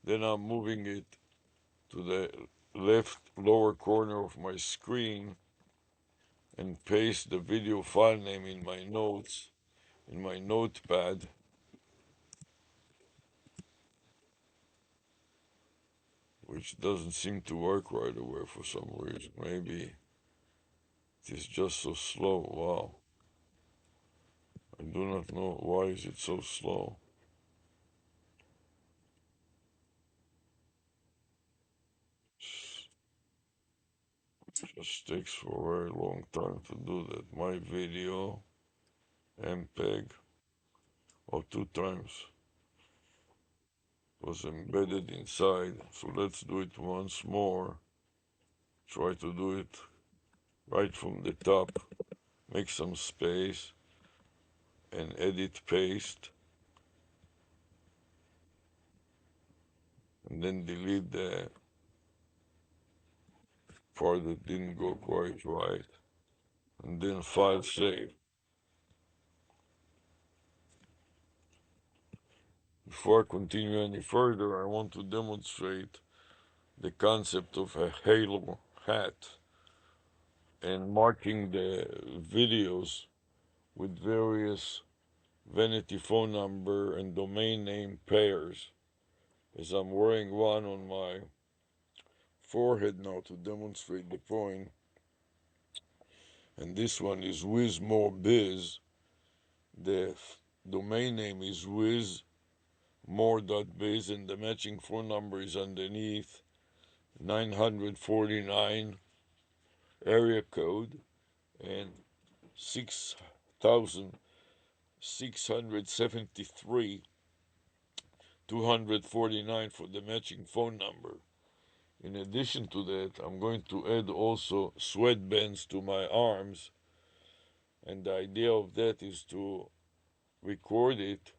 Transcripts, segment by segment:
Then I'm moving it to the left lower corner of my screen and paste the video file name in my notes, in my notepad. Which doesn't seem to work right away for some reason. Maybe it is just so slow. Wow. I do not know why is it so slow. It just takes for a very long time to do that. My video, MPEG, or 2 times was embedded inside. So let's do it once more. Try to do it right from the top. Make some space and edit paste. And then delete the part that didn't go quite right. And then file save. Before I continue any further, I want to demonstrate the concept of a halo hat and marking the videos with various vanity phone number and domain name pairs, as I'm wearing one on my forehead now to demonstrate the point. And this one is WizMoreBiz. The domain name is wizmore.biz, and the matching phone number is underneath 949 area code and 6,673 249 for the matching phone number. In addition to that, I'm going to add also sweatbands to my arms, and the idea of that is to record it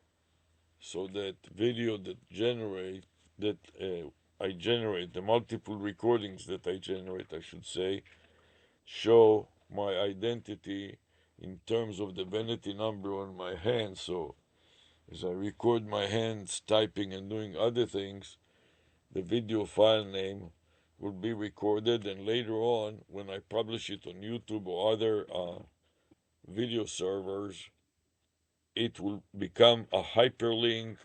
so that video I generate, the multiple recordings that I generate, I should say, show my identity in terms of the vanity number on my hand. So as I record my hands typing and doing other things, the video file name will be recorded, and later on, when I publish it on YouTube or other video servers, it will become a hyperlink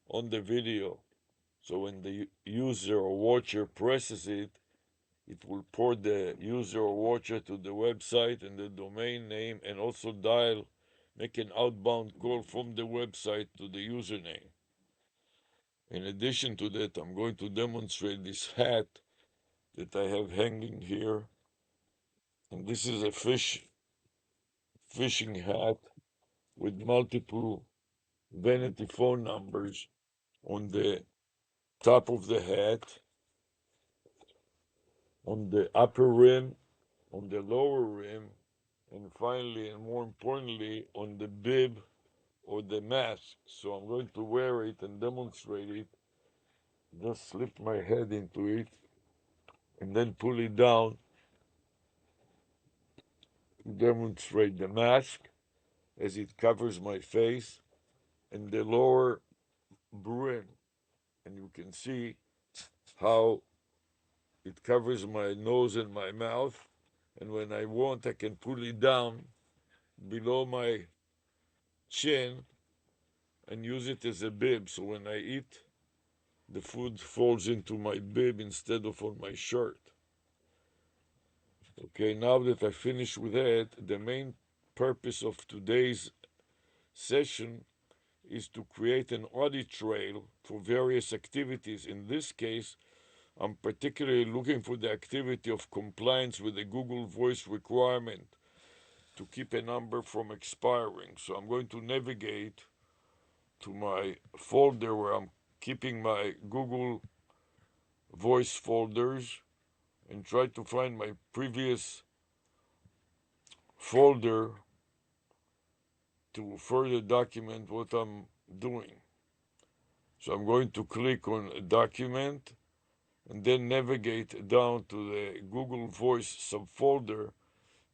on the video. So when the user or watcher presses it, it will port the user or watcher to the website and the domain name, and also make an outbound call from the website to the username. In addition to that, I'm going to demonstrate this hat that I have hanging here. And this is a fishing hat with multiple vanity phone numbers on the top of the hat, on the upper rim, on the lower rim, and finally, and more importantly, on the bib or the mask. So I'm going to wear it and demonstrate it. Just slip my head into it and then pull it down to demonstrate the mask as it covers my face and the lower brim. And you can see how it covers my nose and my mouth. And when I want, I can pull it down below my chin and use it as a bib. So when I eat, the food falls into my bib instead of on my shirt. Okay, now that I finished with that, the main purpose of today's session is to create an audit trail for various activities. In this case, I'm particularly looking for the activity of compliance with the Google Voice requirement to keep a number from expiring. So I'm going to navigate to my folder where I'm keeping my Google Voice folders and try to find my previous folder to further document what I'm doing. So I'm going to click on document and then navigate down to the Google Voice subfolder.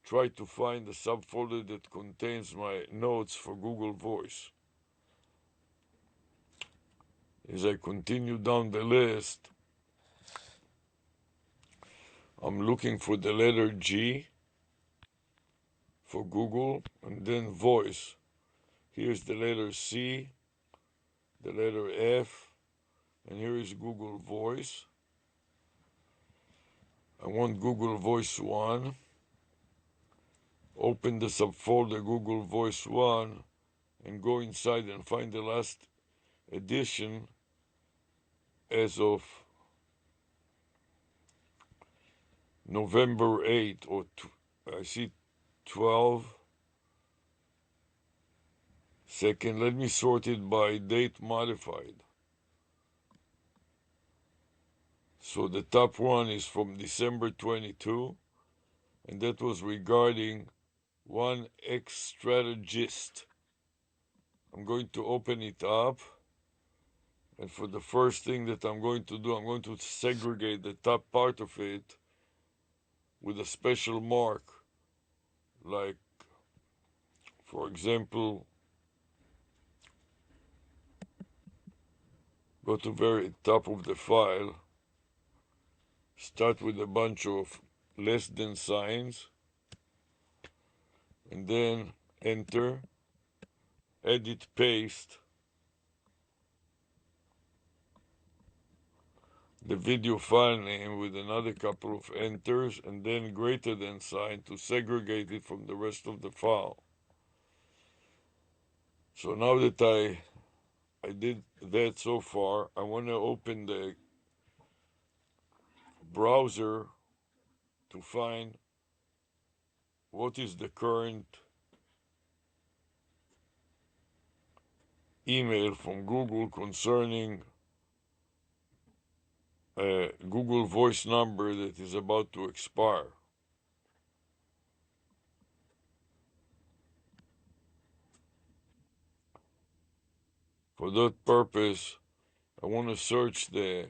Try to find the subfolder that contains my notes for Google Voice. As I continue down the list, I'm looking for the letter G for Google, and then voice. Here's the letter C, the letter F, and here is Google Voice. I want Google Voice 1. Open the subfolder Google Voice 1 and go inside and find the last edition as of November 8, or I see 12. Second, let me sort it by date modified. So the top one is from December 22, and that was regarding one ex-strategist. I'm going to open it up, and for the first thing that I'm going to do, I'm going to segregate the top part of it with a special mark, like, for example, go to very top of the file, start with a bunch of less than signs, and then enter, edit, paste the video file name with another couple of enters, and then greater than sign to segregate it from the rest of the file. So now that I did that so far, I want to open the browser to find what is the current email from Google concerning a Google Voice number that is about to expire. For that purpose, I want to search the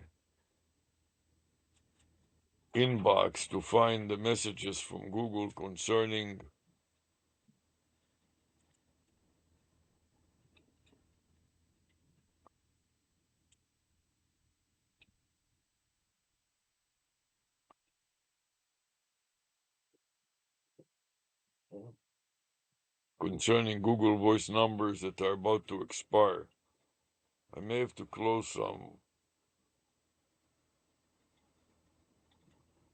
inbox to find the messages from Google concerning Google Voice numbers that are about to expire. I may have to close some.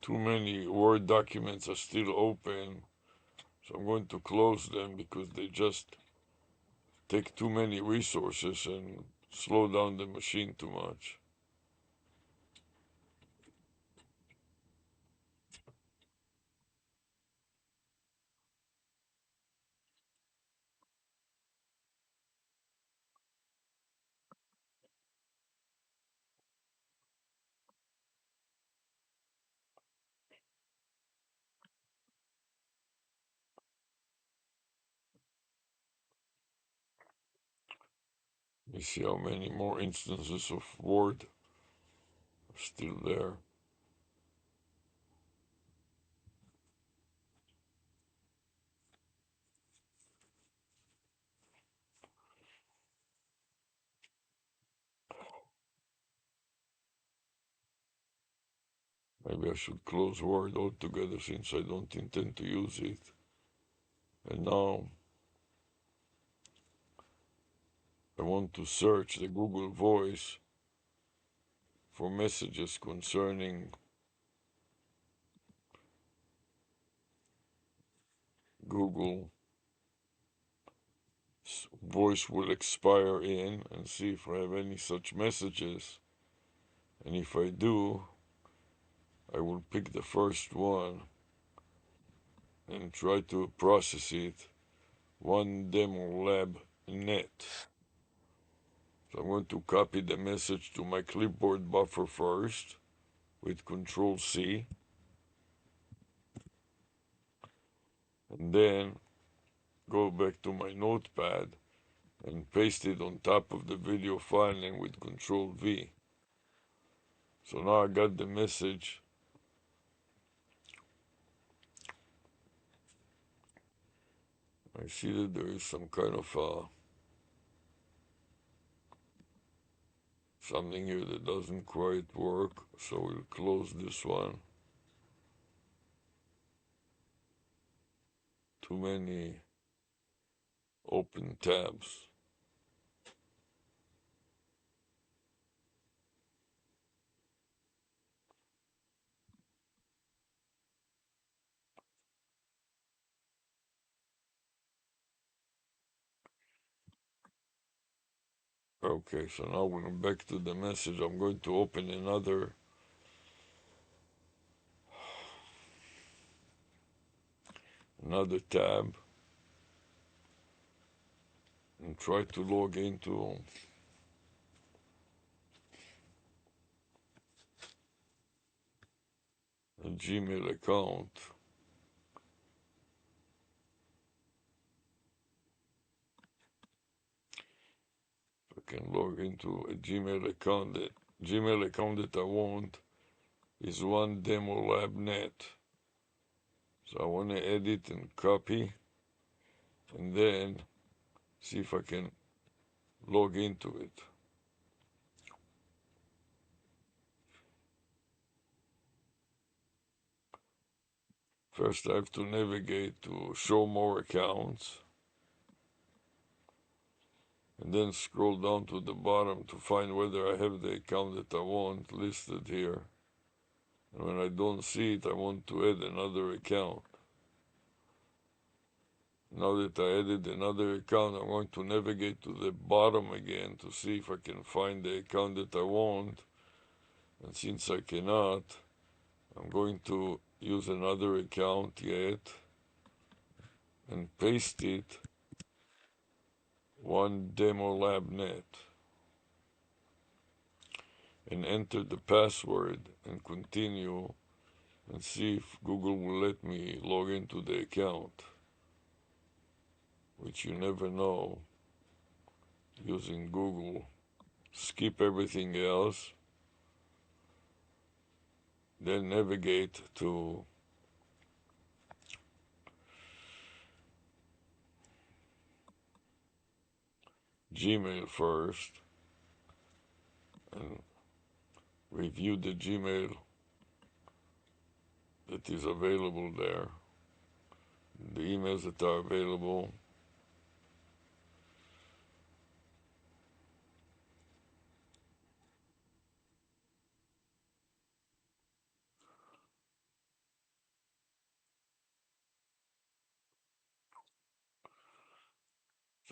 Too many Word documents are still open, so I'm going to close them because they just take too many resources and slow down the machine too much. Let me see how many more instances of Word are still there. Maybe I should close Word altogether since I don't intend to use it. And now I want to search the Google Voice for messages concerning Google Voice will expire in, and see if I have any such messages. And if I do, I will pick the first one and try to process it. One demo lab net. So I'm going to copy the message to my clipboard buffer first with Control C, and then go back to my notepad and paste it on top of the video file name with Control V. So now I got the message. I see that there is some kind of something here that doesn't quite work, so we'll close this one. Too many open tabs. Okay, so now we're back to the message. I'm going to open another tab and try to log into a Gmail account. I can log into a Gmail account that I want is one demo lab net. So I want to edit and copy and then see if I can log into it. First I have to navigate to show more accounts and then scroll down to the bottom to find whether I have the account that I want listed here. And when I don't see it, I want to add another account. Now that I added another account, I'm going to navigate to the bottom again to see if I can find the account that I want. And since I cannot, I'm going to use another account yet and paste it one demo lab net and enter the password and continue and see if Google will let me log into the account, which you never know using Google. Skip everything else, then navigate to Gmail first and review the Gmail that is available there, the emails that are available.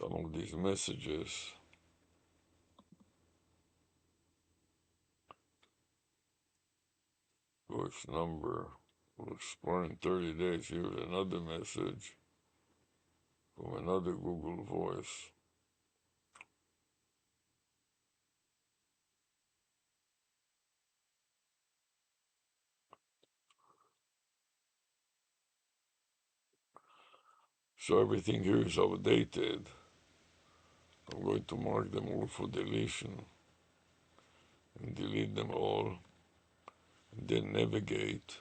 Some of these messages, voice number, will expire in 30 days. Here's another message from another Google voice. So everything here is outdated. I'm going to mark them all for deletion and delete them all, and then navigate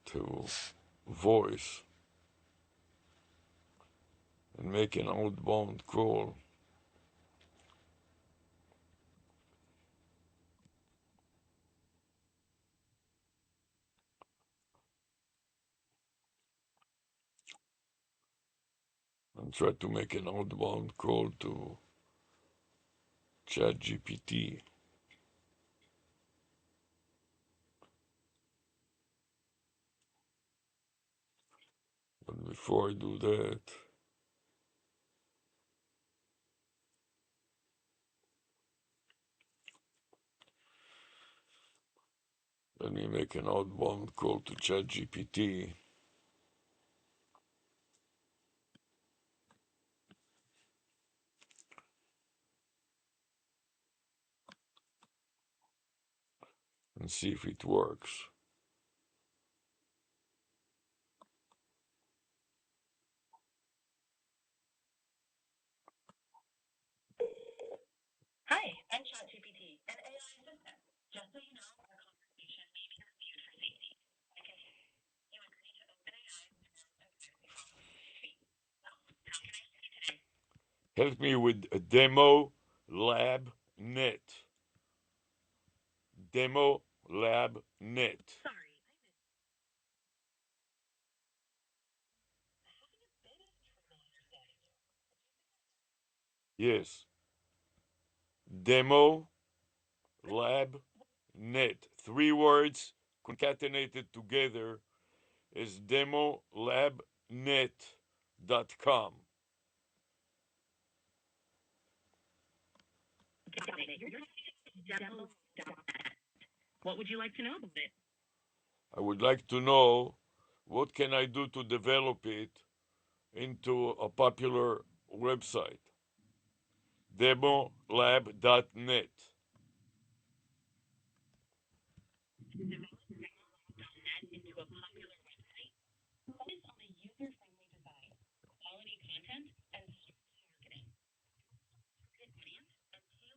to voice and make an outbound call. And try to make an outbound call to ChatGPT. But before I do that, let me make an outbound call to ChatGPT and see if it works. Hi, I'm ChatGPT, an AI assistant. Just so you know, our conversation may be reviewed for safety. I can you agree to OpenAI's terms and privacy policy. Now, how can I help you today? Help me with a demo lab net. Demo Lab Net. Yes. Demo Lab Net. Three words concatenated together is demolabnet.com. What would you like to know about it? I would like to know what can I do to develop it into a popular website. Demolab.net. Net into a popular website focused on a user-friendly design, quality content, and strong marketing. Target audience and tailor content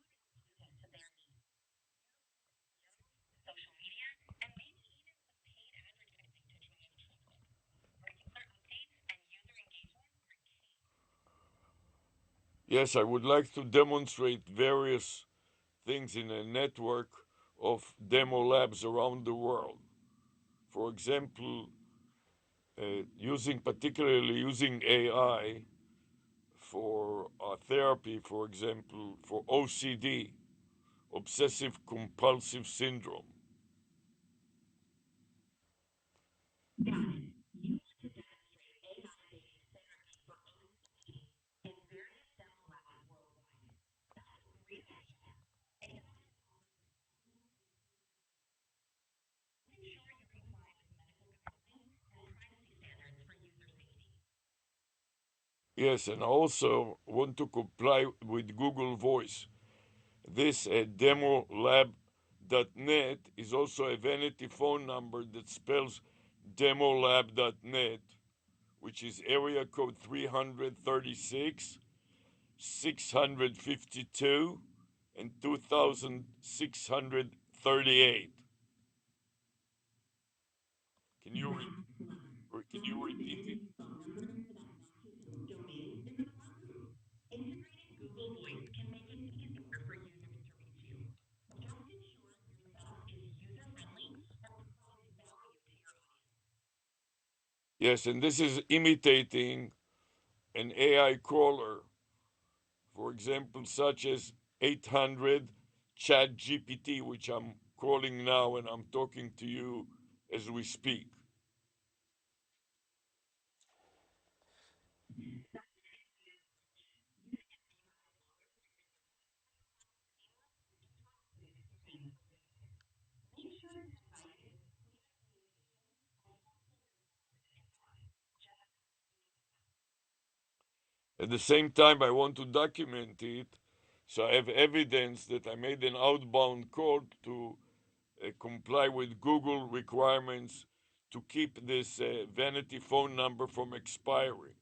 to their needs. Social media, and maybe even some paid advertising to drive traffic. Regular updates and user engagement are key. Yes, I would like to demonstrate various things in a network of demo labs around the world. For example, using particularly using AI for therapy, for example, for OCD, obsessive compulsive syndrome. Yes, and also want to comply with Google Voice. This demolab.net is also a vanity phone number that spells demolab.net, which is area code 336 652 and 2638. Can you can you repeat it? Integrating Google Voice can make it easier for users to reach you. Just ensure your stuff is user-friendly or provides value to your audience. Yes, and this is imitating an AI crawler, for example, such as 800 Chat GPT, which I'm crawling now and I'm talking to you as we speak. At the same time, I want to document it so I have evidence that I made an outbound call to comply with Google requirements to keep this vanity phone number from expiring.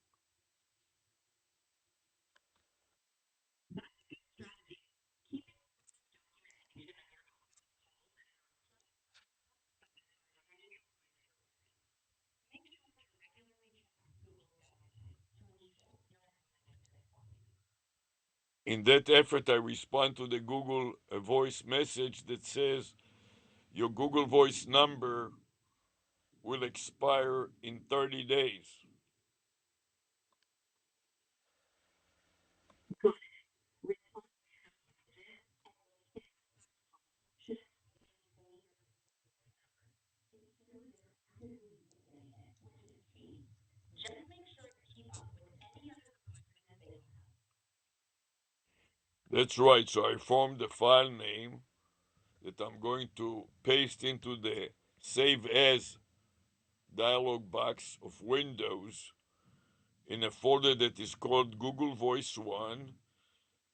In that effort, I respond to the Google voice message that says your Google Voice number will expire in 30 days. Just make sure to keep up with any other progress they have. That's right. So I formed a file name that I'm going to paste into the Save As dialog box of Windows in a folder that is called Google Voice 1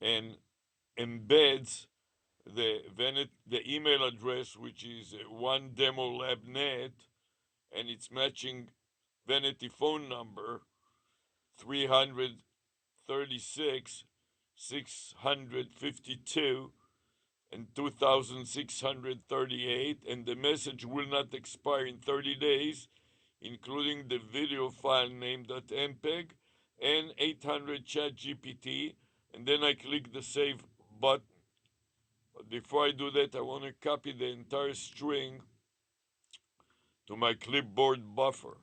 and embeds the email address, which is one demo lab net, and its matching vanity phone number 336 652 and 2638, and the message will not expire in 30 days, including the video file name.mpeg and 800 chat GPT, and then I click the save button. Before I do that, I want to copy the entire string to my clipboard buffer.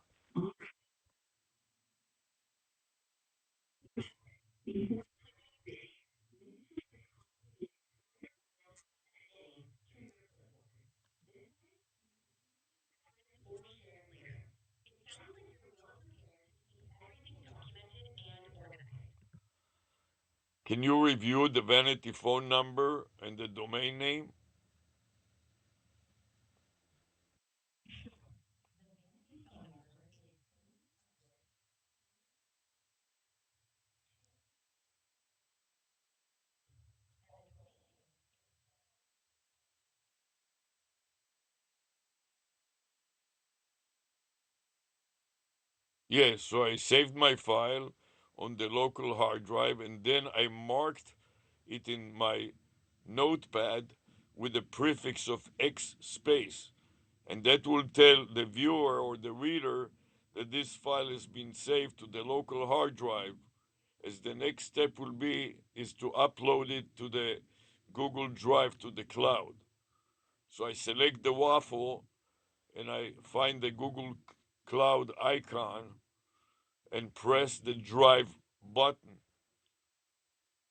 Can you review the vanity phone number and the domain name? Yes, so I saved my file on the local hard drive and then I marked it in my notepad with the prefix of X space. And that will tell the viewer or the reader that this file has been saved to the local hard drive, as the next step will be is to upload it to the Google Drive to the cloud. So I select the waffle and I find the Google Cloud icon and press the drive button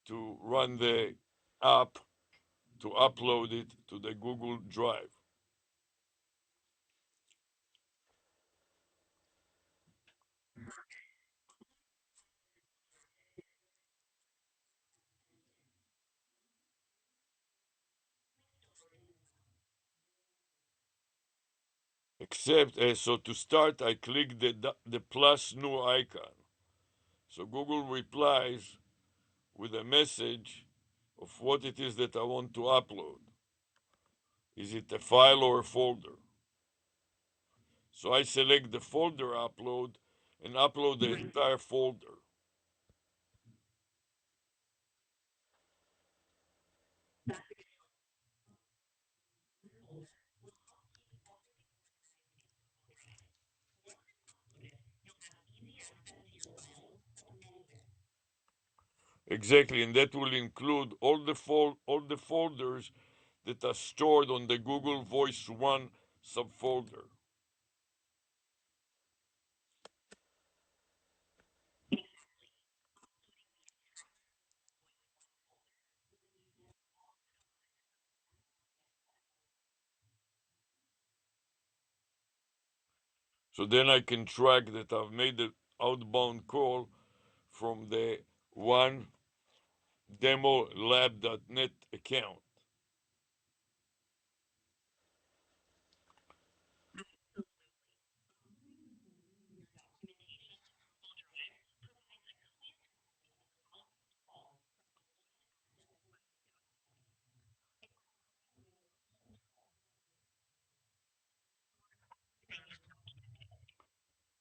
to run the app to upload it to the Google Drive. Except, so to start, I click the plus new icon. So Google replies with a message of what it is that I want to upload. Is it a file or a folder? So I select the folder upload and upload the entire folder. Exactly, and that will include all the folders that are stored on the Google Voice One subfolder. So then I can track that I've made the outbound call from the one demolab.net account.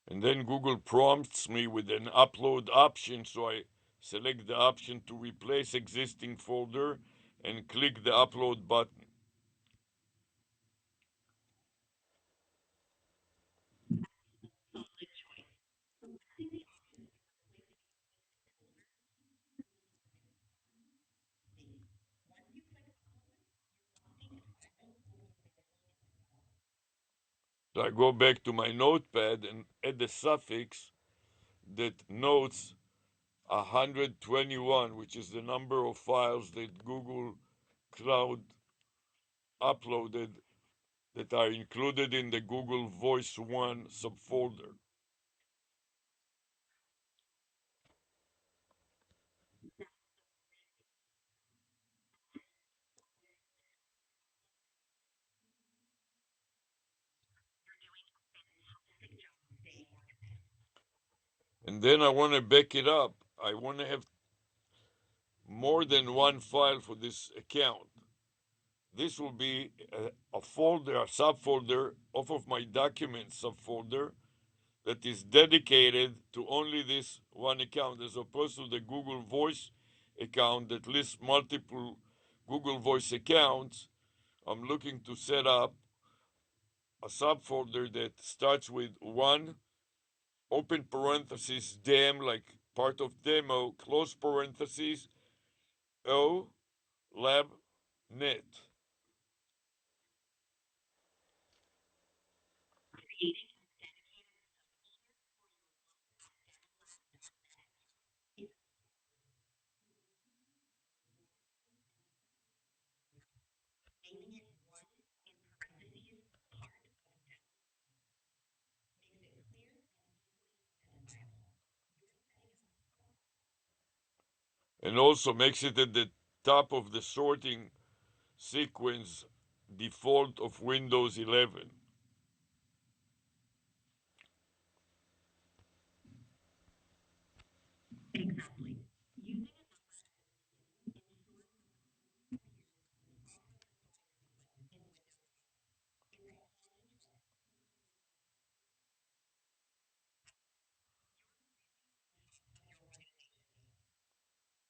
And then Google prompts me with an upload option, so I select the option to replace existing folder and click the upload button. So I go back to my notepad and add the suffix that notes 121, which is the number of files that Google Cloud uploaded that are included in the Google Voice One subfolder. And then I want to back it up. I want to have more than one file for this account. This will be a folder, a subfolder off of my documents subfolder that is dedicated to only this one account, as opposed to the Google Voice account that lists multiple Google Voice accounts. I'm looking to set up a subfolder that starts with one, open parenthesis, dem, like part of demo, close parentheses, O, lab, net. creating naming it one in parentheses part makes it clear and easily identifiable. And also makes it at the top of the sorting sequence default of Windows 11. Exactly. Using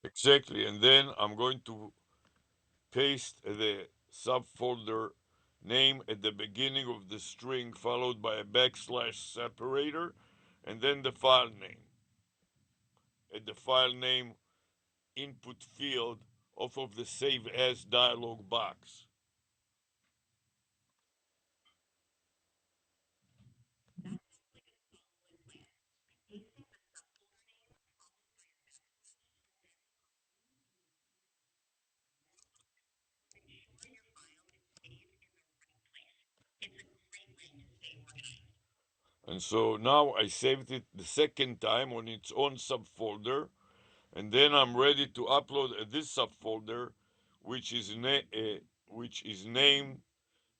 Exactly. And then I'm going to paste the subfolder name at the beginning of the string, followed by a backslash separator, and then the file name. At the file name input field off of the Save As dialog box. And so now I saved it the second time on its own subfolder, and then I'm ready to upload this subfolder, which is which is named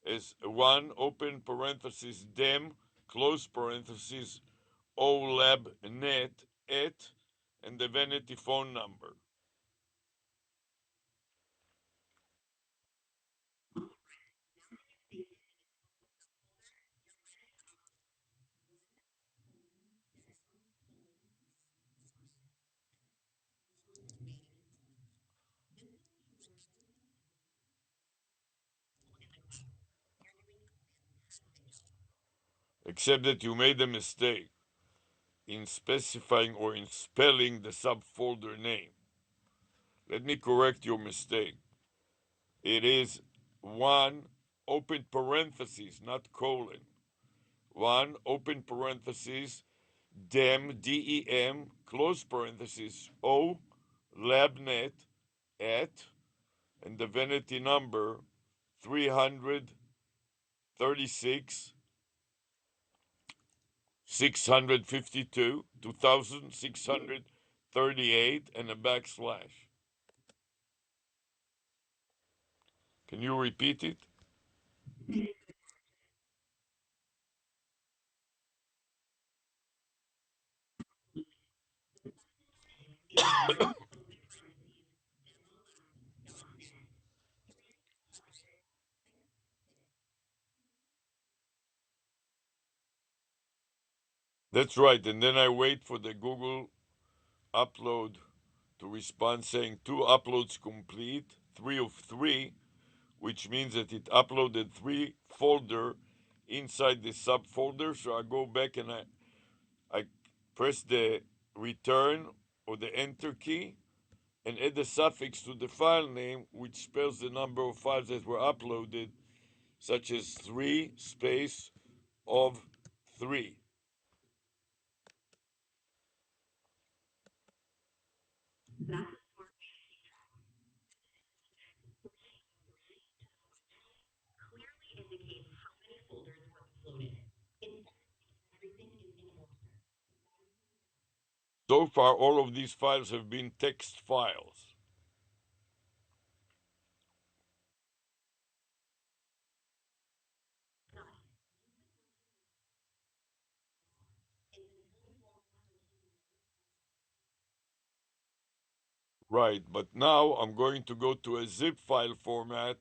as one open parenthesis dem close parenthesis olabnet at and the vanity phone number. Except that you made a mistake in specifying or in spelling the subfolder name. Let me correct your mistake. It is one open parenthesis, not colon. One open parenthesis, dem, DEM, close parenthesis, O, labnet, at, and the vanity number 336, 652, 2638, and a backslash. Can you repeat it? That's right. And then I wait for the Google upload to respond saying two uploads complete, three of three, which means that it uploaded three folder inside the subfolder. So I go back and I press the return or the enter key and add the suffix to the file name, which spells the number of files that were uploaded, such as three space of three. clearly indicates how many folders were uploaded. Instead, everything is in order. So far, all of these files have been text files. Right, but now I'm going to go to a zip file format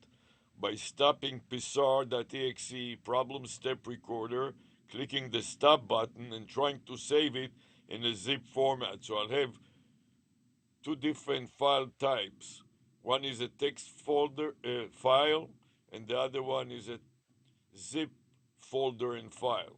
by stopping psar.exe problem step recorder, clicking the stop button, and trying to save it in a zip format. So I'll have two different file types. One is a text folder file, and the other one is a zip folder and file.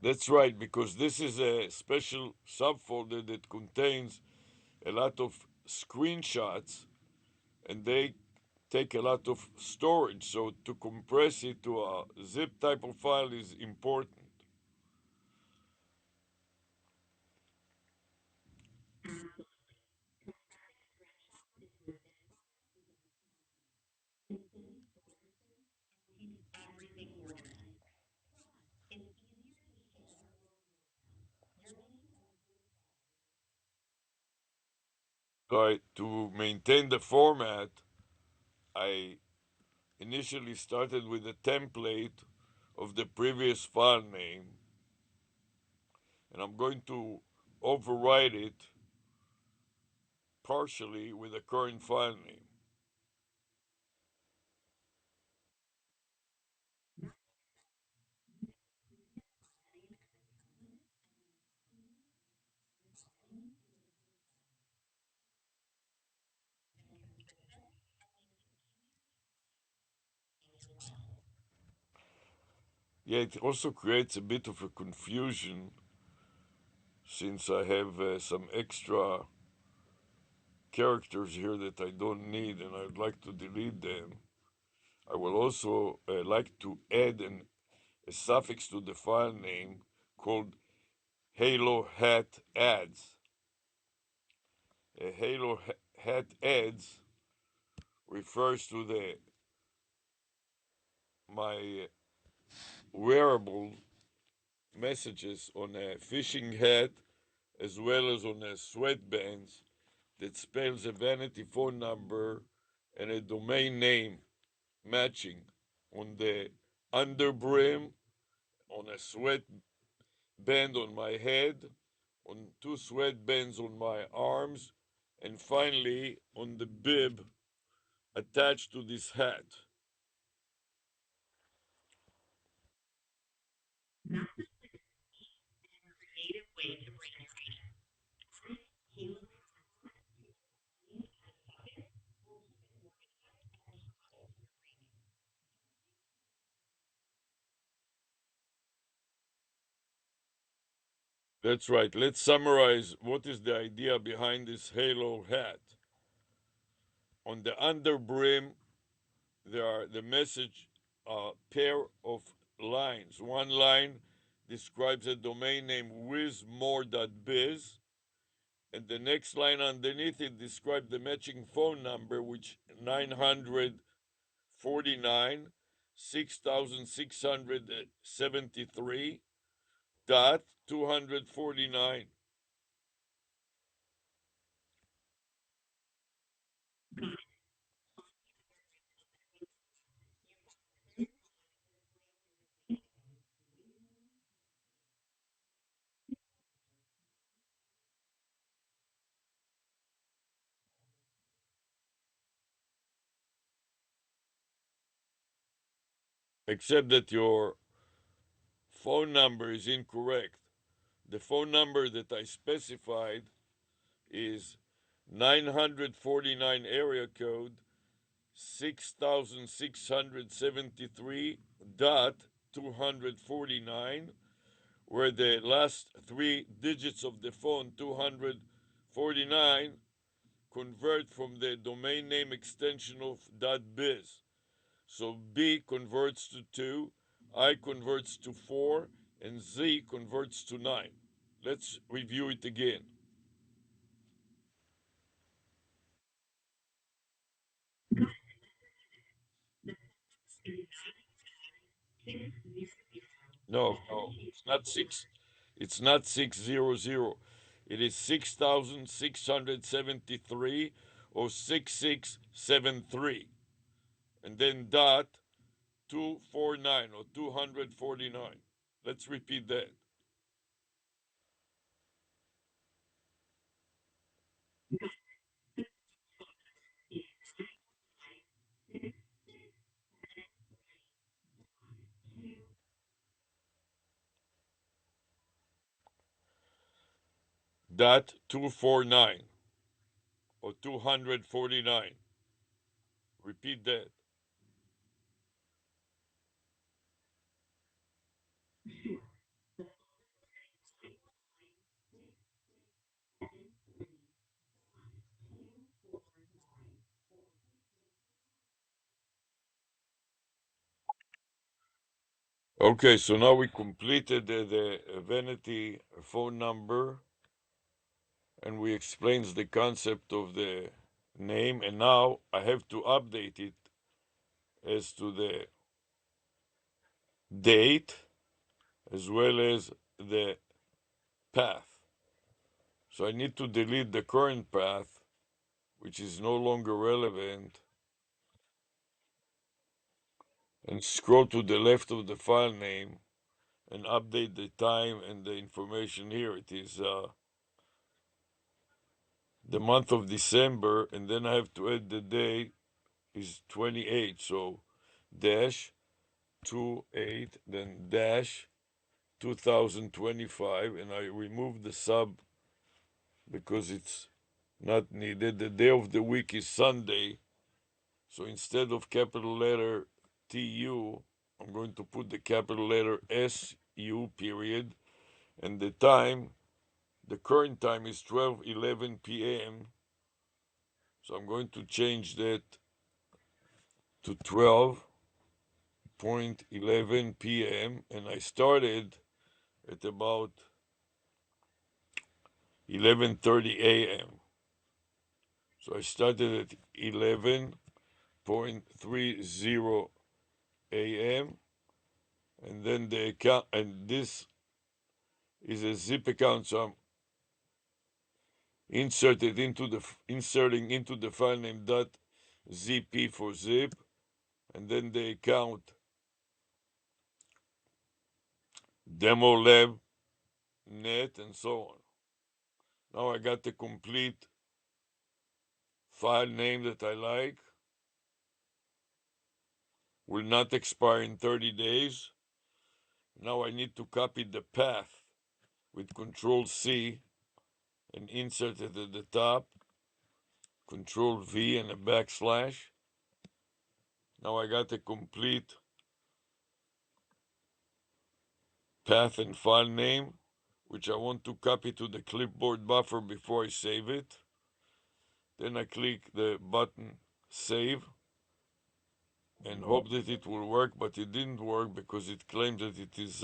That's right, because this is a special subfolder that contains a lot of screenshots and they take a lot of storage. So to compress it to a zip type of file is important. Everything organized. It's easier to share. You're making So to maintain the format, I initially started with a template of the previous file name, and I'm going to override it partially with the current file name. Yeah, it also creates a bit of a confusion since I have some extra characters here that I don't need and I'd like to delete them. I will also like to add a suffix to the file name called halo hat ads. A hat ads refers to the my wearable messages on a fishing hat as well as on a sweatbands that spells a vanity phone number and a domain name matching on the underbrim, on a sweatband on my head, on two sweatbands on my arms, and finally on the bib attached to this hat. creative way to bring your Halo That's right. Let's summarize what is the idea behind this halo hat. On the underbrim, there are the message pair of lines. One line describes a domain name wizmore.biz, and the next line underneath it describes the matching phone number, which 949 6673 dot 249. Except that your phone number is incorrect. The phone number that I specified is 949 area code 6673 dot 249, where the last three digits of the phone 249 convert from the domain name extension of .biz. So B converts to 2, I converts to 4, and Z converts to 9. Let's review it again. No, no, it's not 6. It's not 600. It is 6673 or 6673. And then dot 249 or 249. Let's repeat that. Dot 249 or 249. Repeat that. Okay, so now we completed the vanity phone number, and we explained the concept of the name, and now I have to update it as to the date as well as the path. So I need to delete the current path, which is no longer relevant, and scroll to the left of the file name and update the time and the information here. It is the month of December, and then I have to add the day is 28. So dash 28, then dash 2025, and I remove the sub because it's not needed. The day of the week is Sunday, so instead of capital letter TU, I'm going to put the capital letter SU period, and the time, the current time is 12:11 p.m. So I'm going to change that to 12:11 p.m. and I started at about 11:30 a.m. So I started at 11:30 a.m. and then the account, and this is a zip account, so I'm inserting into the file name .zp for zip, and then the account demo lab net and so on. Now I got the complete file name that I like, will not expire in 30 days. Now I need to copy the path with Control C and insert it at the top, Control V and a backslash. Now I got the complete path and file name, which I want to copy to the clipboard buffer before I save it. Then I click the button Save and hope that it will work, but it didn't work because it claimed that it is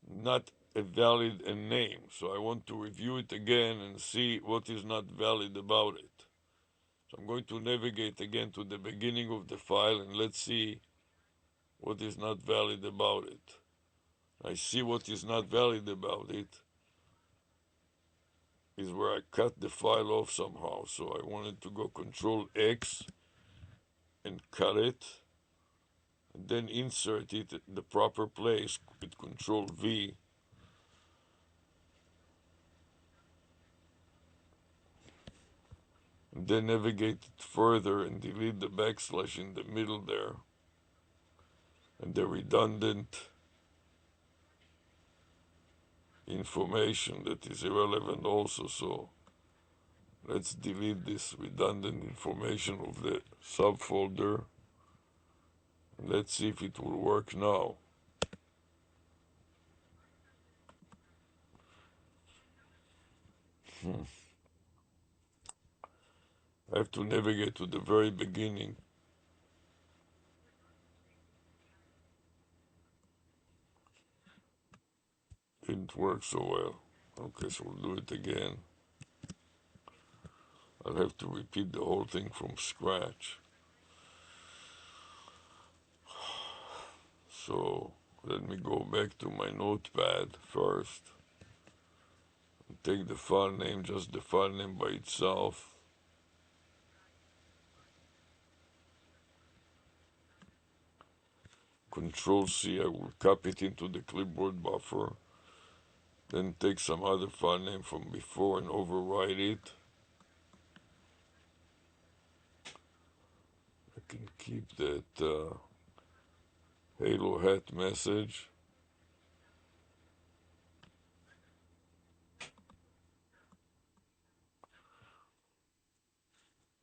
not a valid name. So I want to review it again and see what is not valid about it. So I'm going to navigate again to the beginning of the file and let's see what is not valid about it. I see what is not valid about it is where I cut the file off somehow. So I wanted to go Control X and cut it, and then insert it in the proper place with Control V. And then navigate it further and delete the backslash in the middle there and the redundant information that is irrelevant also. So let's delete this redundant information of the subfolder. Let's see if it will work now. I have to navigate to the very beginning. Didn't work so well. Okay, so we'll do it again. I'll have to repeat the whole thing from scratch. So let me go back to my notepad first and take the file name, just the file name by itself. Control C, I will copy it into the clipboard buffer. Then take some other file name from before and overwrite it. I can keep that Halo hat message.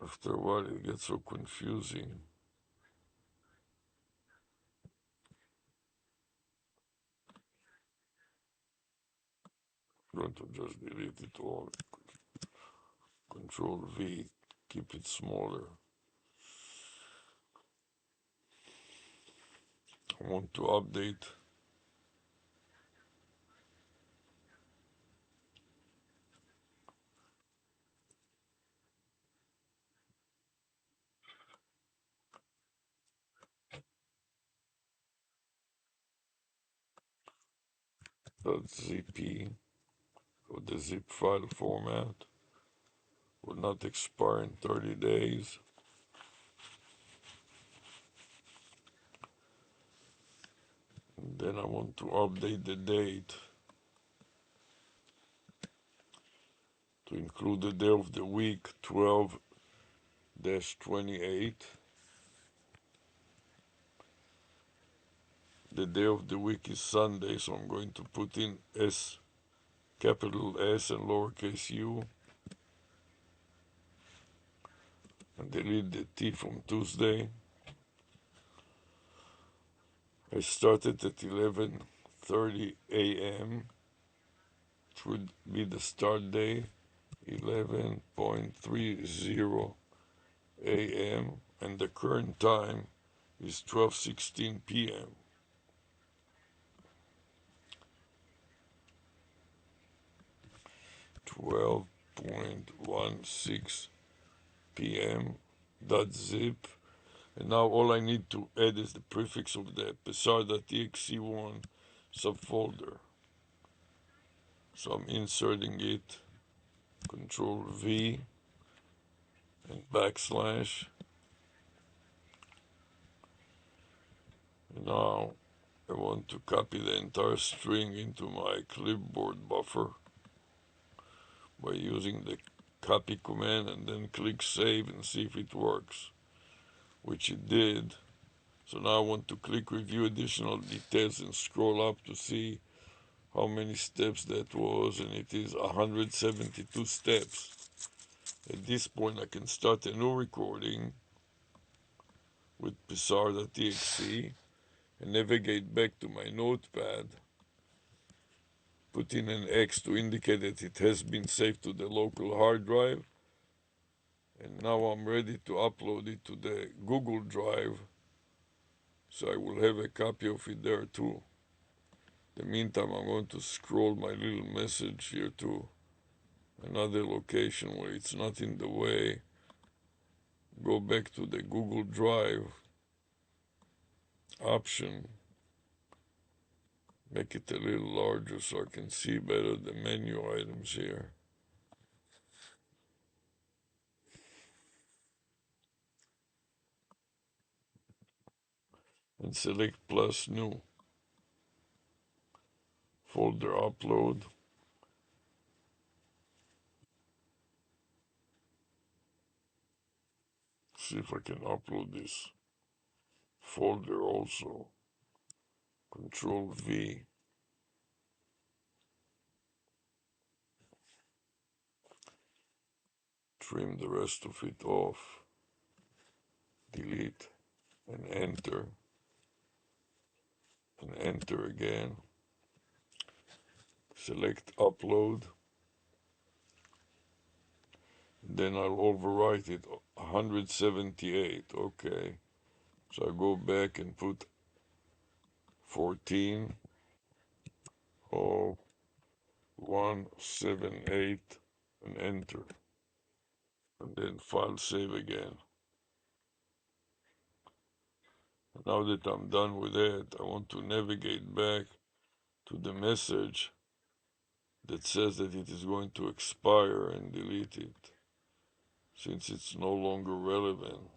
After a while, it gets so confusing. I'm going to just delete it all. Control V, keep it smaller. I want to update .zp or the zip file format will not expire in 30 days. And then I want to update the date to include the day of the week 12-28. The day of the week is Sunday, so I'm going to put in S, capital S and lowercase u, and delete the T from Tuesday. I started at 11:30 a.m. It would be the start day, 11:30 a.m. and the current time is 12:16 p.m. 12:16 p.m. .zip. And now all I need to add is the prefix of the pesar.exe1 subfolder. So I'm inserting it, Control V and backslash. And now I want to copy the entire string into my clipboard buffer by using the copy command and then click save and see if it works, which it did. So now I want to click review additional details and scroll up to see how many steps that was, and it is 172 steps. At this point I can start a new recording with pesar.exe and navigate back to my notepad, put in an X to indicate that it has been saved to the local hard drive, and now I'm ready to upload it to the Google Drive, so I will have a copy of it there too. In the meantime, I'm going to scroll my little message here to another location where it's not in the way. Go back to the Google Drive option, make it a little larger so I can see better the menu items here. And select plus new folder upload. See if I can upload this folder also. Control V. Trim the rest of it off. Delete and enter. And enter again. Select upload. Then I'll overwrite it 178. Okay. So I go back and put 14 178 and enter. And then file save again. Now that I'm done with that, I want to navigate back to the message that says that it is going to expire and delete it since it's no longer relevant.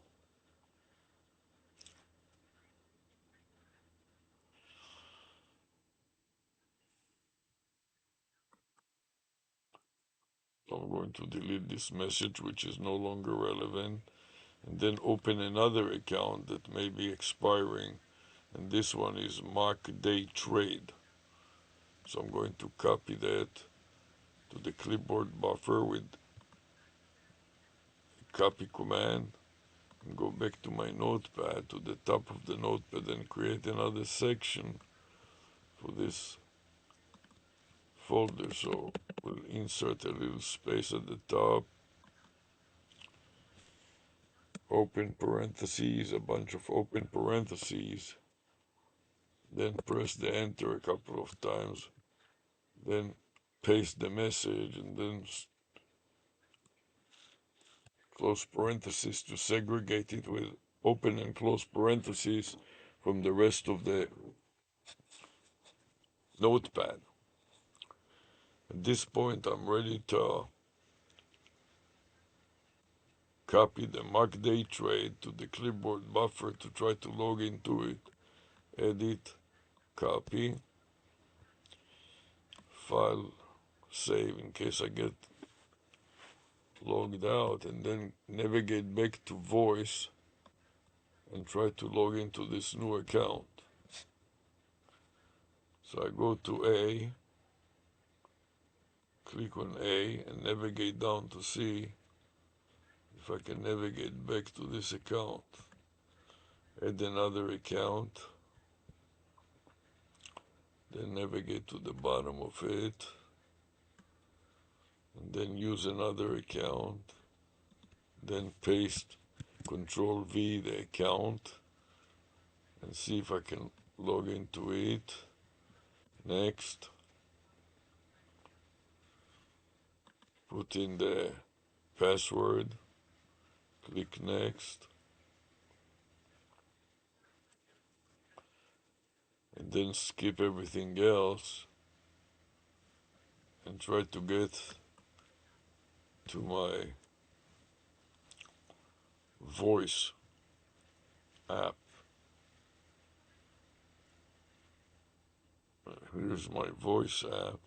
So I'm going to delete this message which is no longer relevant and then open another account that may be expiring, and this one is Mark Day Trade. So I'm going to copy that to the clipboard buffer with copy command and go back to my notepad, to the top of the notepad, and create another section for this folder. So we'll insert a little space at the top, open parentheses, a bunch of open parentheses, then press the enter a couple of times, then paste the message, and then close parentheses to segregate it with open and close parentheses from the rest of the notepad. At this point, I'm ready to copy the mark date trade to the clipboard buffer to try to log into it. Edit, copy, file, save in case I get logged out, and then navigate back to voice and try to log into this new account. So I go to A, click on A, and navigate down to see if I can navigate back to this account. Add another account, then navigate to the bottom of it, and then use another account, then paste Control V the account, and see if I can log into it. Next, put in the password, click next, and then skip everything else and try to get to my voice app. Here's my voice app.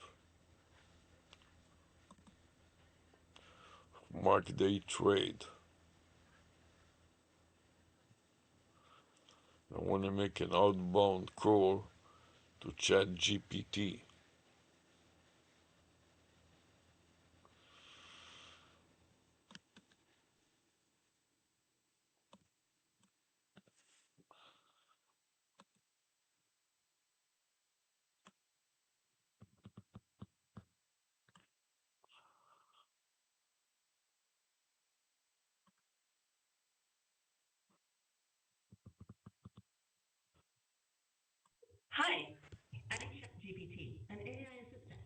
Mark day trade. I want to make an outbound call to ChatGPT. Hi, I'm ChatGPT, an AI assistant.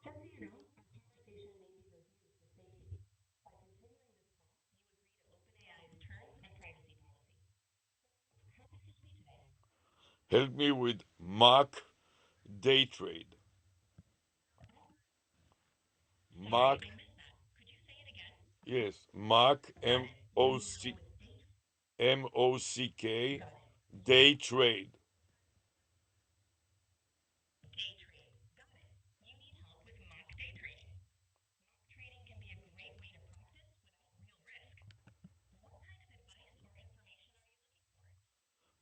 Just so you know, our conversation may be reviewed for safety. By continuing this call, you agree to OpenAI's terms and privacy policy. How can I help you today? Help me with mock day trade. Sorry, Mock, I missed that. Could you say it again? yes, mock, Got it. You need help with M-O-C-K, got it. day trade. Day trade. Got it. You need help with mock day trading. Mock trading can be a great way to practice without real risk. What kind of advice or information are you looking for?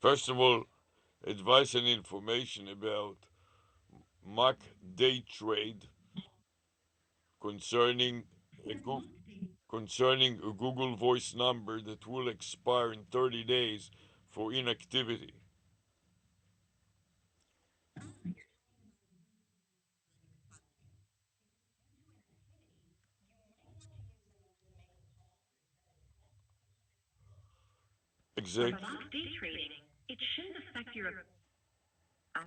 First of all, advice and information about mock day trade concerning a, Yes, mock day. concerning a Google Voice number that will expire in 30 days for inactivity. You're For Exactly. mock day trading, it shouldn't affect your. Uh,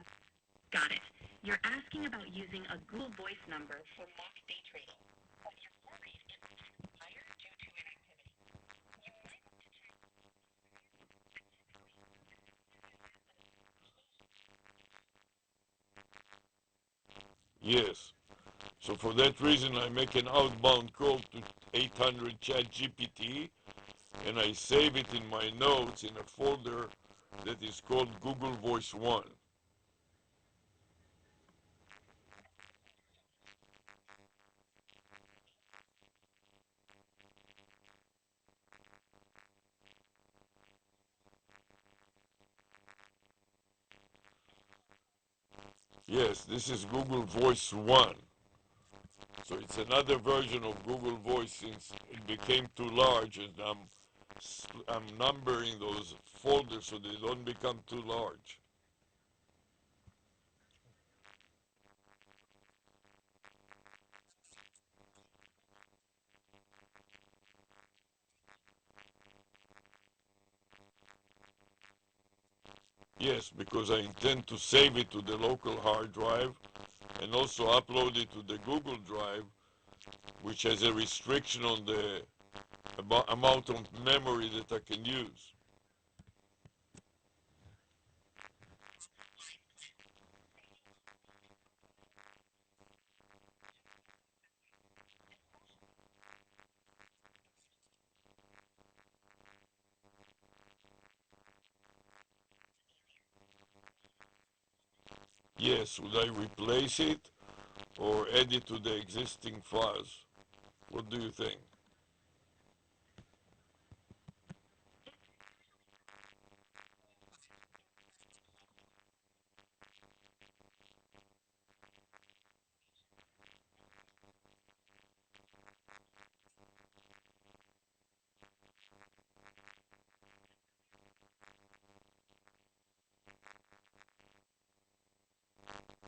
got it. You're asking about using a Google Voice number for mock day trading, but you're worried it might expire due to inactivity. You might want to check. Yes. So for that reason, I make an outbound call to 800 ChatGPT, and I save it in my notes in a folder that is called Google Voice One. Yes, this is Google Voice One. So it's another version of Google Voice since it became too large, and I'm numbering those folders so they don't become too large. Yes, because I intend to save it to the local hard drive and also upload it to the Google Drive, which has a restriction on the amount of memory that I can use. Yes, would I replace it or add it to the existing files? What do you think?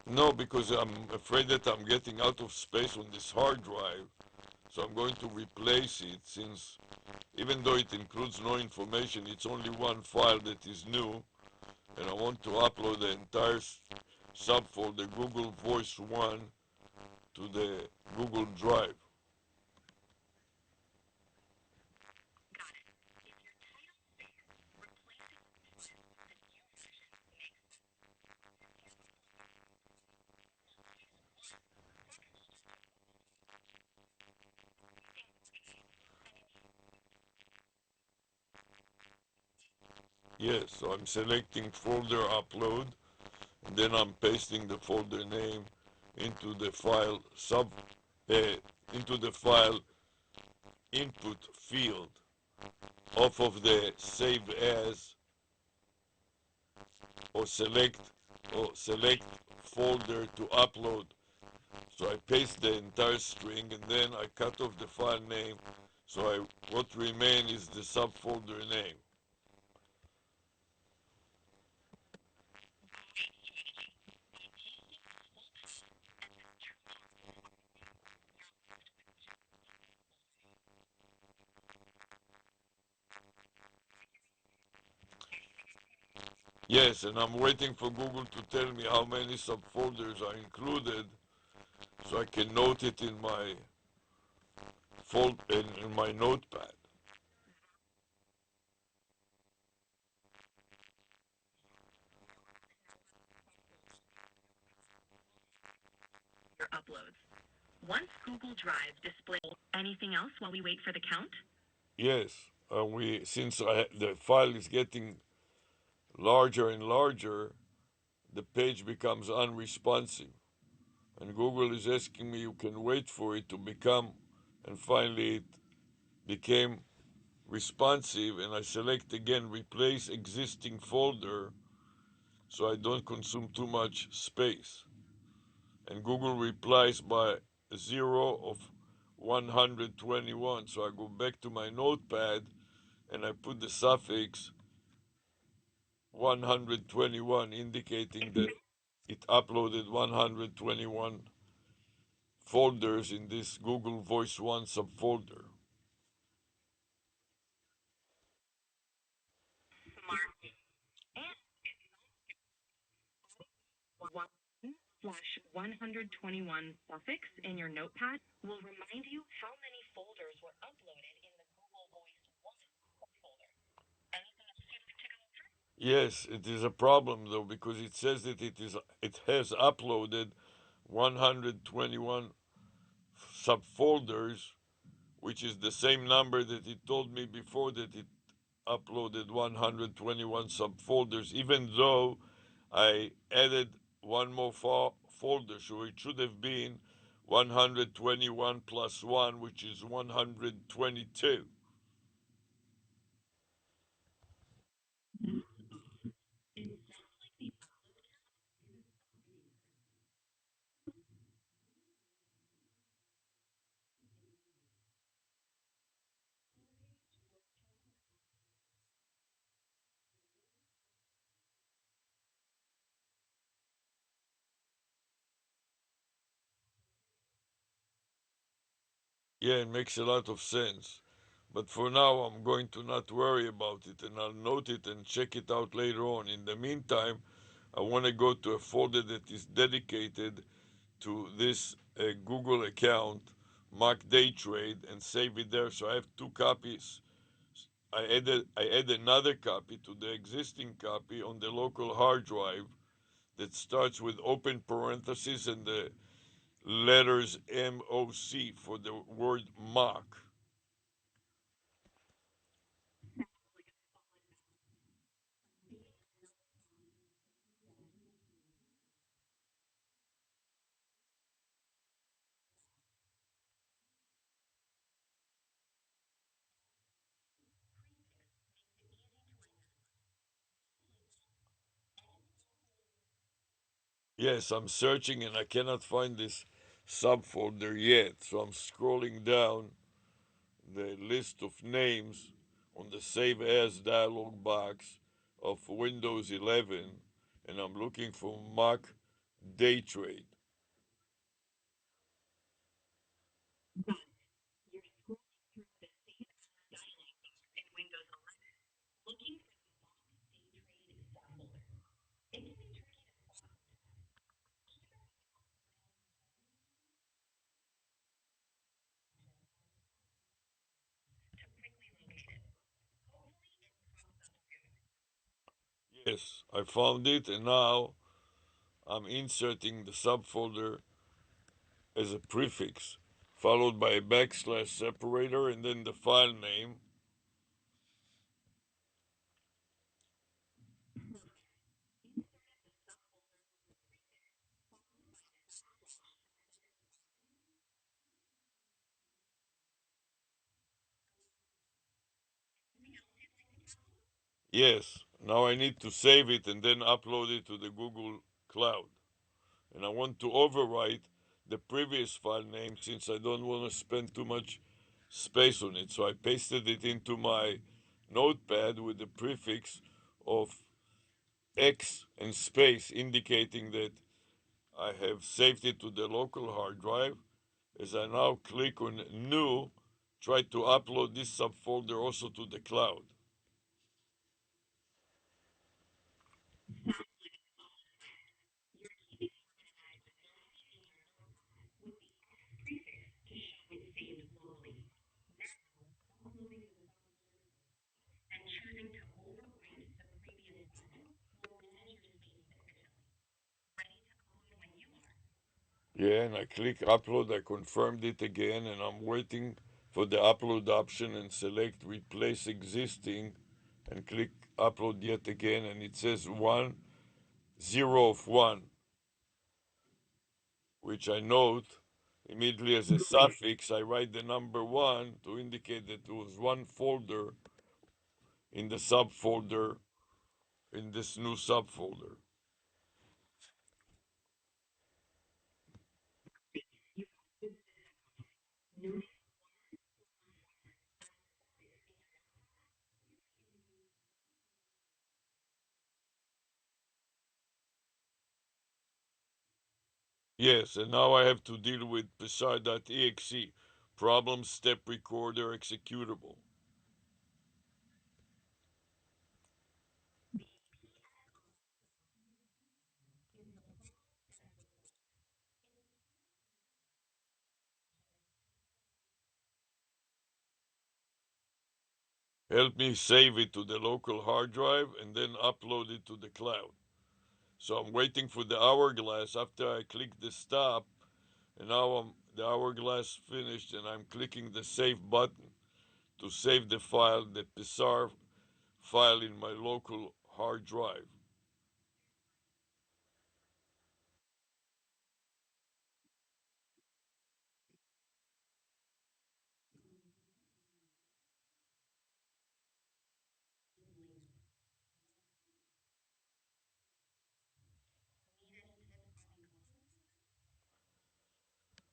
No, because I'm afraid that I'm getting out of space on this hard drive. So I'm going to replace it since even though it includes no information, it's only one file that is new. And I want to upload the entire subfolder Google Voice 1 to the Google Drive. Yes, so I'm selecting folder upload, and then I'm pasting the folder name into the file uh, into the file input field off of the save as or select select folder to upload. So I paste the entire string and then I cut off the file name. So what remain is the subfolder name. Yes, and I'm waiting for Google to tell me how many subfolders are included so I can note it in my in my notepad. Your uploads. Once Google Drive displays anything else while we wait for the count? Yes, we since the file is getting larger and larger, the page becomes unresponsive. And Google is asking me, you can wait for it to become, and finally it became responsive. And I select again, replace existing folder so I don't consume too much space. And Google replies by 0 of 121. So I go back to my notepad and I put the suffix 121, indicating that it uploaded 121 folders in this Google Voice 1 subfolder. One slash 121 suffix in your notepad will remind you how many folders were uploaded in the Google Voice 1 folder. Anything else you'd like to go over? Yes, it is a problem though because it says that it has uploaded 121 subfolders, which is the same number that it told me before that it uploaded 121 subfolders, even though I added one more folder. So it should have been 121 plus 1, which is 122. Yeah, it makes a lot of sense. But for now, I'm going to not worry about it and I'll note it and check it out later on. In the meantime, I want to go to a folder that is dedicated to this Google account, Mark Day Trade, and save it there. So I have two copies. I add another copy to the existing copy on the local hard drive that starts with open parentheses and the letters MOC for the word mock. Yes, I'm searching and I cannot find this subfolder yet. So I'm scrolling down the list of names on the Save As dialog box of Windows 11 and I'm looking for Mock Day Trade. in Windows 11, looking for the day trade subfolder. It can be tricky to quickly locate it. Hopefully, it pops up soon. Yes, I found it and now I'm inserting the subfolder as a prefix, followed by a backslash separator and then the file name. Yes, now I need to save it and then upload it to the Google Cloud. And I want to overwrite the previous file name since I don't want to spend too much space on it. So I pasted it into my notepad with the prefix of X and space indicating that I have saved it to the local hard drive. As I now click on New, try to upload this subfolder also to the cloud. To show it saved locally. And choosing to overwrite the previous file will manage your space efficiently. Ready to upload when you are. Yeah, and I click upload, I confirmed it again, and I'm waiting for the upload option and select replace existing and click upload yet again, and it says 1 0 of 1, which I note immediately as a suffix. I write the number 1 to indicate that there was one folder in the subfolder in this new subfolder. Yes, and now I have to deal with psi.exe, problem step recorder executable. Help me save it to the local hard drive and then upload it to the cloud. So I'm waiting for the hourglass after I click the stop, and now the hourglass finished, and I'm clicking the save button to save the file, the PSAR file in my local hard drive.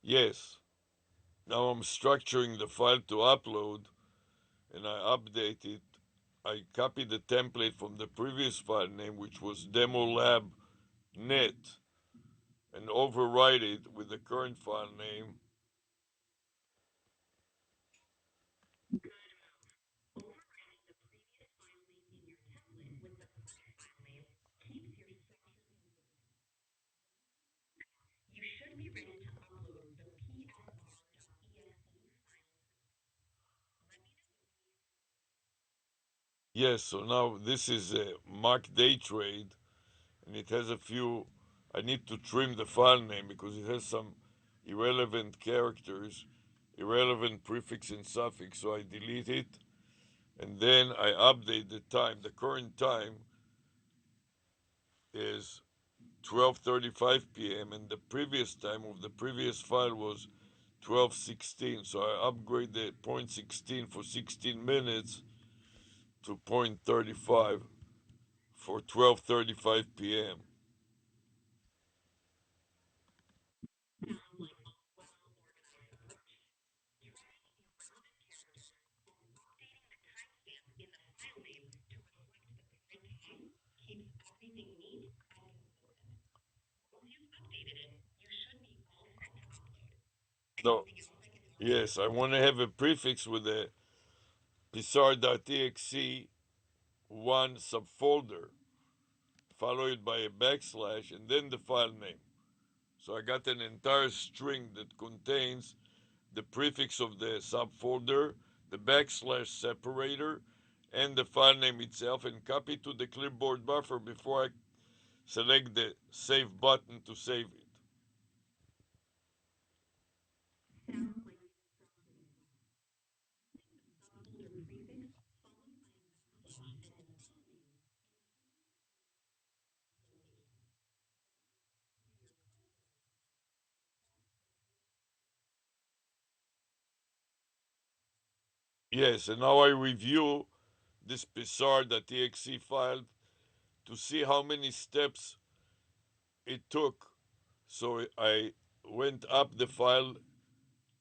Yes, now I'm structuring the file to upload, and I update it. I copy the template from the previous file name, which was demolab.net, and overwrite it with the current file name. Yes, so now this is a mock day trade, and it has a few. I need to trim the file name because it has some irrelevant characters, irrelevant prefix and suffix, so I delete it, and then I update the time. The current time is 12:35 p.m. and the previous time of the previous file was 12:16. So I upgrade the point 16 for 16 minutes to point 35 for 12:35 p.m. No, yes, I want to have a prefix with a psr.exe one subfolder, followed by a backslash, and then the file name. So I got an entire string that contains the prefix of the subfolder, the backslash separator, and the file name itself, and copy to the clipboard buffer before I select the save button to save it. Yes, and now I review this psr.exe file to see how many steps it took. So I went up the file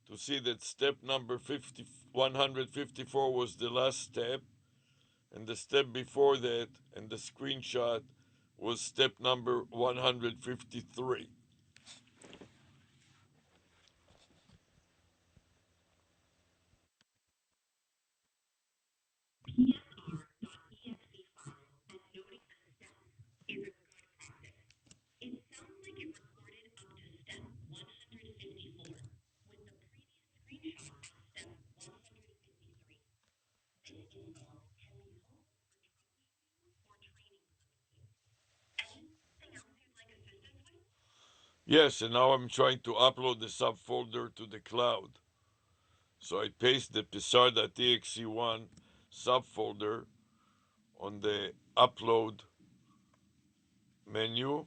to see that step number 154 was the last step, and the step before that, and the screenshot was step number 153. Yes, and now I'm trying to upload the subfolder to the cloud. So I paste the psar.exe1 subfolder on the upload menu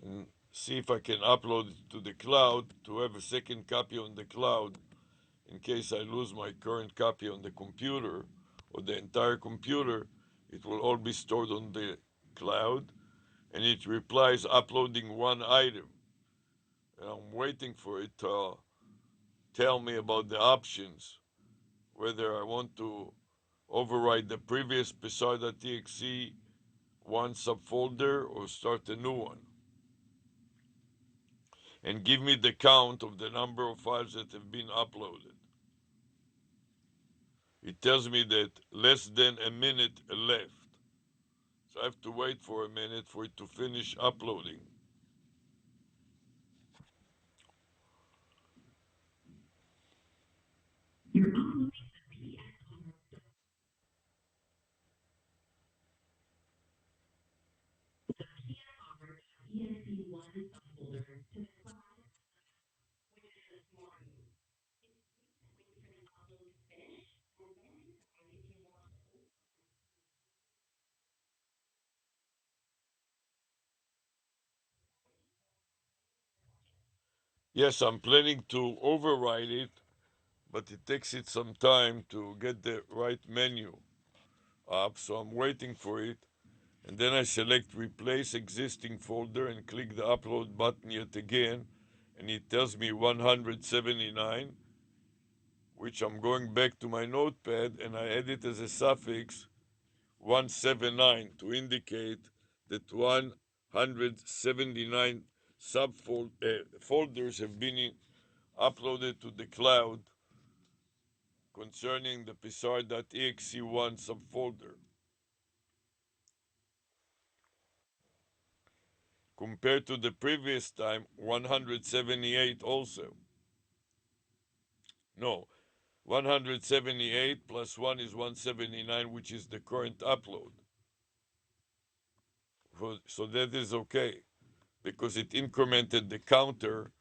and see if I can upload it to the cloud to have a second copy on the cloud in case I lose my current copy on the computer or the entire computer. It will all be stored on the cloud, and it replies uploading one item. And I'm waiting for it to tell me about the options, whether I want to override the previous psar.exe one subfolder or start a new one, and give me the count of the number of files that have been uploaded. It tells me that less than a minute left. So I have to wait for a minute for it to finish uploading. Yes, I'm planning to override it, but it takes it some time to get the right menu up, so I'm waiting for it. And then I select replace existing folder and click the upload button yet again, and it tells me 179, which I'm going back to my notepad and I add it as a suffix 179 to indicate that 179 folders have been uploaded to the cloud concerning the psar.exe1 subfolder, compared to the previous time 178 also. No, 178 plus 1 is 179, which is the current upload. So that is okay because it incremented the counter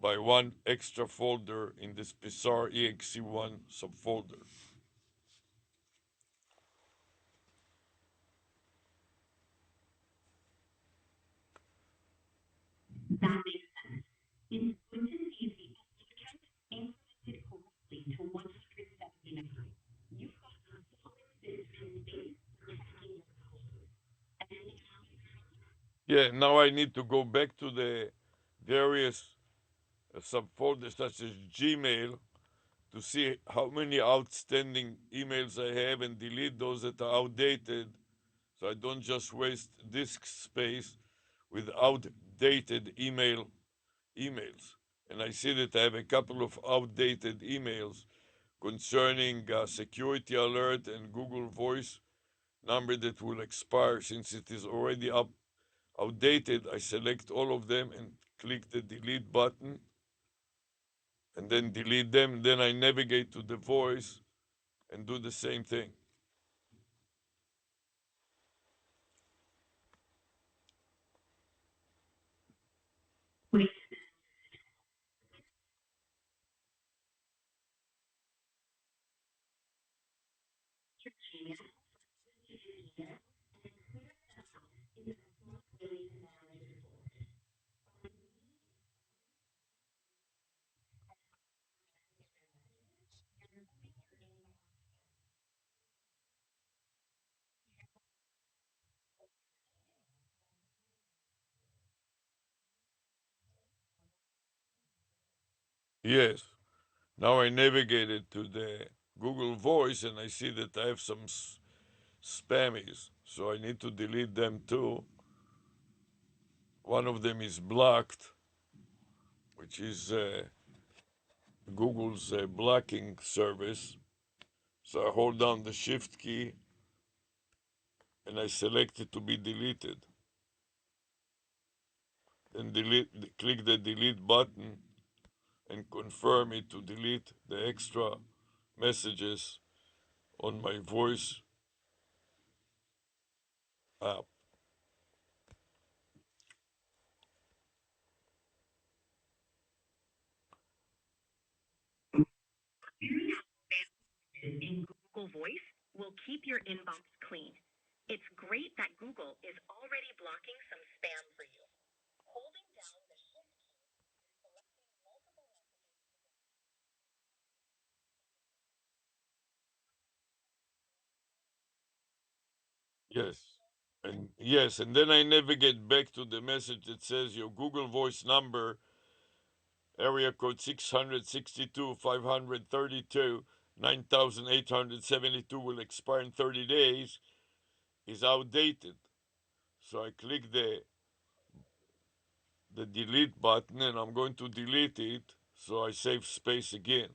by one extra folder in this bizarre exe1 subfolder. That makes sense. It's good to see the upload count incremented correctly to 179. You've got a solid disk and space for tracking your code. Anything else? Yeah, now I need to go back to the various subfolders such as Gmail to see how many outstanding emails I have and delete those that are outdated so I don't just waste disk space with outdated emails. And I see that I have a couple of outdated emails concerning security alert and Google Voice number that will expire since it is already outdated. I select all of them and click the delete button and then delete them. Then I navigate to the voice and do the same thing. Wait, your Gmail here and clear them out in a smart way to manage your folders. Yes. Now I navigated to the Google Voice and I see that I have some spammies. So I need to delete them too. One of them is blocked, which is Google's blocking service. So I hold down the shift key and I select it to be deleted. Then click the delete button and confirm it to delete the extra messages on my voice app. In Google Voice will keep your inbox clean. It's great that Google is already blocking some spam for you. Holding down the shift key and selecting multiple messages. Yes. And yes, and then I navigate back to the message that says your Google Voice number, area code 662 532 9872 will expire in 30 days, is outdated. So I click the delete button and I'm going to delete it. So I save space again.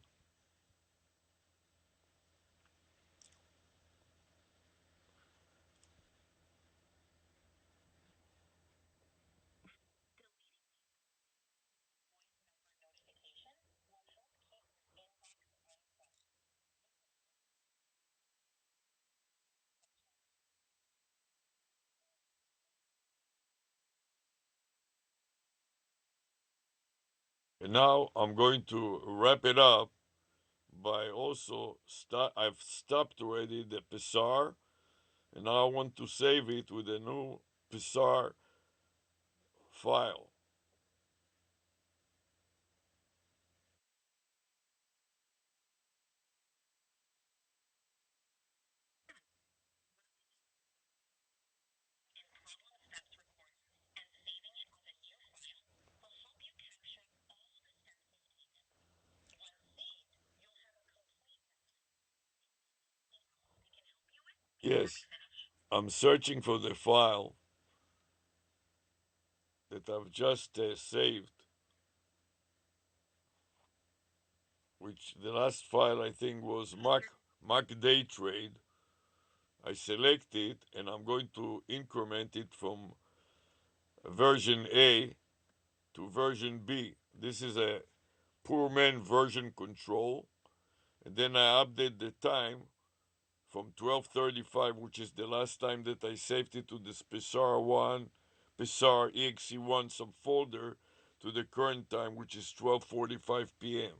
And now I'm going to wrap it up by also I've stopped already the Psar and now I want to save it with a new Psar file. Yes, I'm searching for the file that I've just saved, which the last file I think was Mark Day Trade. I select it and I'm going to increment it from version A to version B. This is a poor man version control. and then I update the time from 12:35, which is the last time that I saved it to this Psar exe1 subfolder, to the current time, which is 12:45 p.m.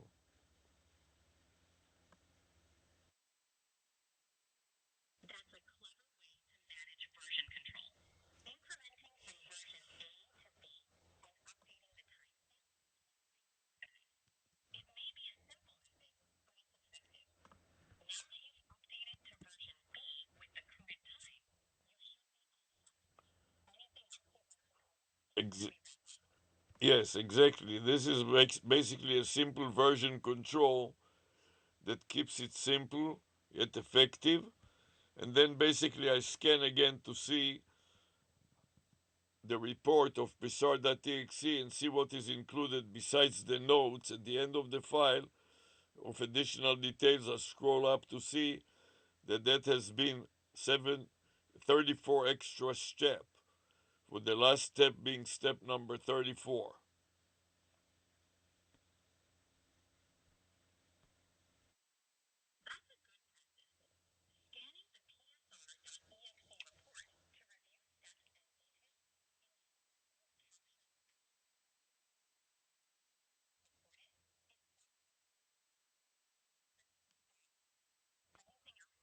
That's a clever way to manage version control. Incrementing from version A to B and updating the timestamp. It may be a simple update, but it's effective. Now that you've updated to version B with the current time, you should be all set. Anything else you want to know? Ex- yes, exactly. This is basically a simple version control that keeps it simple yet effective. And then basically I scan again to see the report of psar.exe and see what is included besides the notes at the end of the file of additional details. I scroll up to see that has been 34 extra step, with the last step being step number 34. That's a good practice. Scanning the PSR.exe report to review steps and details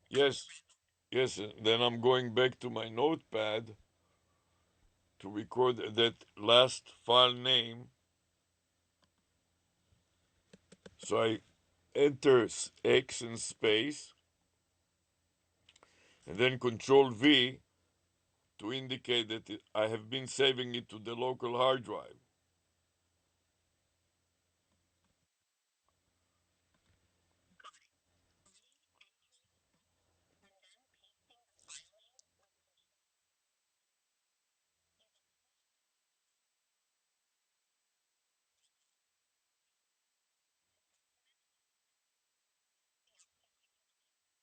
Yes, yes, then I'm going back to my notepad to record that last file name. So I enter X and space, and then Control V to indicate that I have been saving it to the local hard drive.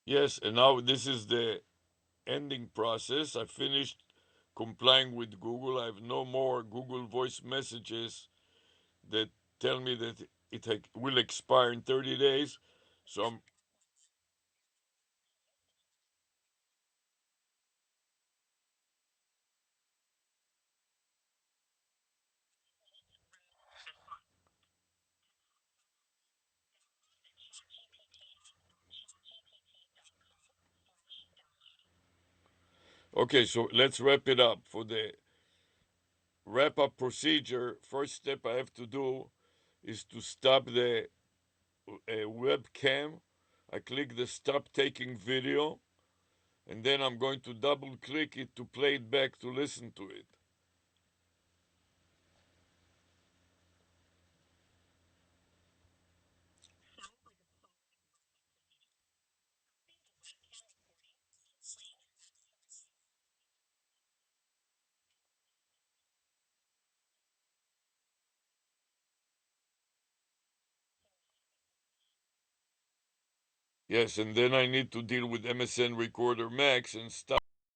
Yes, and now this is the ending process. I finished complying with Google. I have no more Google voice messages that tell me that it will expire in 30 days. So okay, so let's wrap it up. For the wrap up procedure, first step I have to do is to stop the webcam. I click the stop taking video, and then I'm going to double click it to play it back to listen to it. Yes, and then I need to deal with MSN Recorder Max and stop